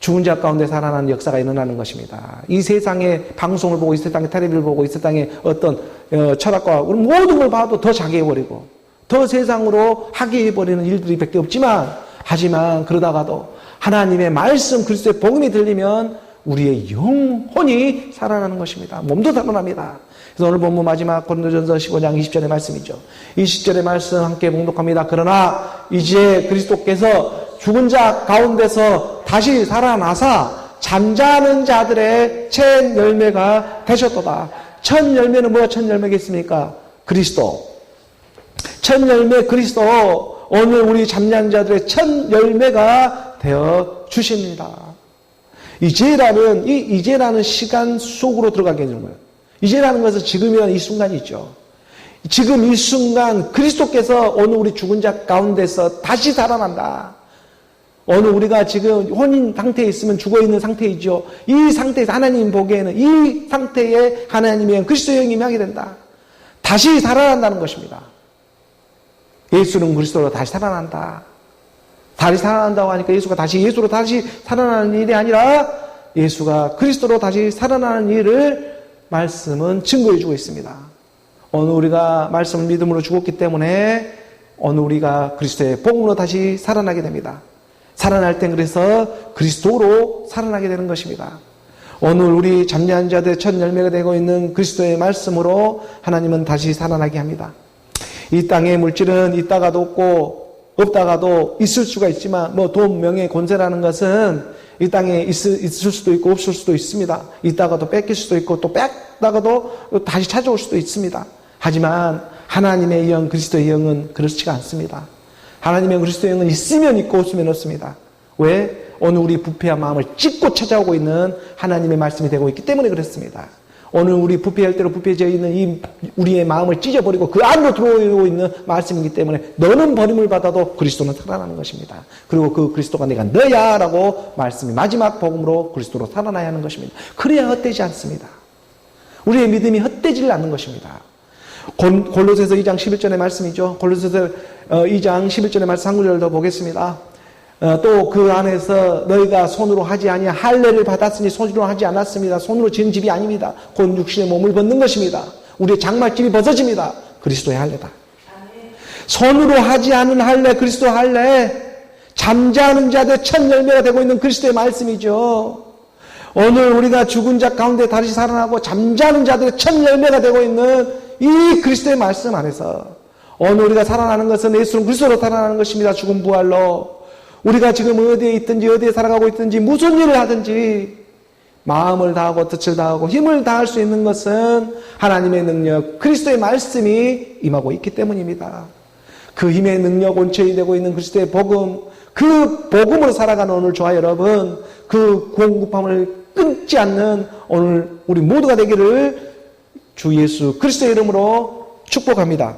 Speaker 1: 죽은 자 가운데 살아나는 역사가 일어나는 것입니다. 이 세상의 방송을 보고, 이 세상의 텔레비를 보고, 이 세상의 어떤 철학과 모든 걸 봐도 더 자기해버리고 더 세상으로 하기해버리는 일들이 밖에 없지만, 하지만 그러다가도 하나님의 말씀, 그리스도의 복음이 들리면 우리의 영혼이 살아나는 것입니다. 몸도 살아납니다. 그래서 오늘 본문 마지막 고린도전서 15장 20절의 말씀이죠. 20절의 말씀 함께 봉독합니다. 그러나 이제 그리스도께서 죽은 자 가운데서 다시 살아나사 잠자는 자들의 첫 열매가 되셨도다. 첫 열매는 뭐가 첫 열매겠습니까? 그리스도. 첫 열매 그리스도. 오늘 우리 잠자는 자들의 첫 열매가 되어 주십니다. 이제라는 시간 속으로 들어가게 되는 거예요. 이제라는 것은 지금이라는 이 순간이 있죠. 지금 이 순간 그리스도께서 오늘 우리 죽은 자 가운데서 다시 살아난다. 오늘 우리가 지금 혼인 상태에 있으면 죽어있는 상태이죠. 이 상태에서 하나님 보기에는 이 상태에 하나님의 그리스도의 영이 임하게 된다. 다시 살아난다는 것입니다. 예수는 그리스도로 다시 살아난다. 다시 살아난다고 하니까 예수가 다시 예수로 다시 살아나는 일이 아니라 예수가 그리스도로 다시 살아나는 일을 말씀은 증거해주고 있습니다. 오늘 우리가 말씀을 믿음으로 죽었기 때문에 오늘 우리가 그리스도의 복음으로 다시 살아나게 됩니다. 살아날 땐 그래서 그리스도로 살아나게 되는 것입니다. 오늘 우리 잠자는 자들의 첫 열매가 되고 있는 그리스도의 말씀으로 하나님은 다시 살아나게 합니다. 이 땅의 물질은 있다가도 없고 없다가도 있을 수가 있지만 돈, 명예, 권세라는 것은 이 땅에 있을 수도 있고 없을 수도 있습니다. 있다가도 뺏길 수도 있고 또 뺏다가도 다시 찾아올 수도 있습니다. 하지만 하나님의 영, 그리스도의 영은 그렇지가 않습니다. 하나님의 그리스도의 영은 있으면 있고 없으면 없습니다. 왜? 오늘 우리 부패한 마음을 찢고 찾아오고 있는 하나님의 말씀이 되고 있기 때문에 그렇습니다. 오늘 우리 부패할 대로 부패되어 있는 이 우리의 마음을 찢어버리고 그 안으로 들어오고 있는 말씀이기 때문에 너는 버림을 받아도 그리스도는 살아나는 것입니다. 그리고 그 그리스도가 내가 너야 라고 말씀이 마지막 복음으로 그리스도로 살아나야 하는 것입니다. 그래야 헛되지 않습니다. 우리의 믿음이 헛되지 않는 것입니다. 골로새서 2장 11절의 말씀이죠. 골로새서 2장 11절의 말씀 한 구절 더 보겠습니다. 또 그 안에서 너희가 손으로 하지 아니한 할례를 받았으니 손으로 하지 않았습니다. 손으로 지은 집이 아닙니다. 곧 육신의 몸을 벗는 것입니다. 우리의 장막집이 벗어집니다. 그리스도의 할례다. 손으로 하지 않은 할례, 그리스도 할례, 잠자는 자들의 첫 열매가 되고 있는 그리스도의 말씀이죠. 오늘 우리가 죽은 자 가운데 다시 살아나고 잠자는 자들의 첫 열매가 되고 있는 이 그리스도의 말씀 안에서 오늘 우리가 살아나는 것은 예수는 그리스도로 살아나는 것입니다. 죽은 부활로. 우리가 지금 어디에 있든지 어디에 살아가고 있든지 무슨 일을 하든지 마음을 다하고 뜻을 다하고 힘을 다할 수 있는 것은 하나님의 능력, 그리스도의 말씀이 임하고 있기 때문입니다. 그 힘의 능력, 원천이 되고 있는 그리스도의 복음, 그 복음으로 살아가는 오늘 저와 여러분, 그 공급함을 끊지 않는 오늘 우리 모두가 되기를 주 예수 그리스도의 이름으로 축복합니다.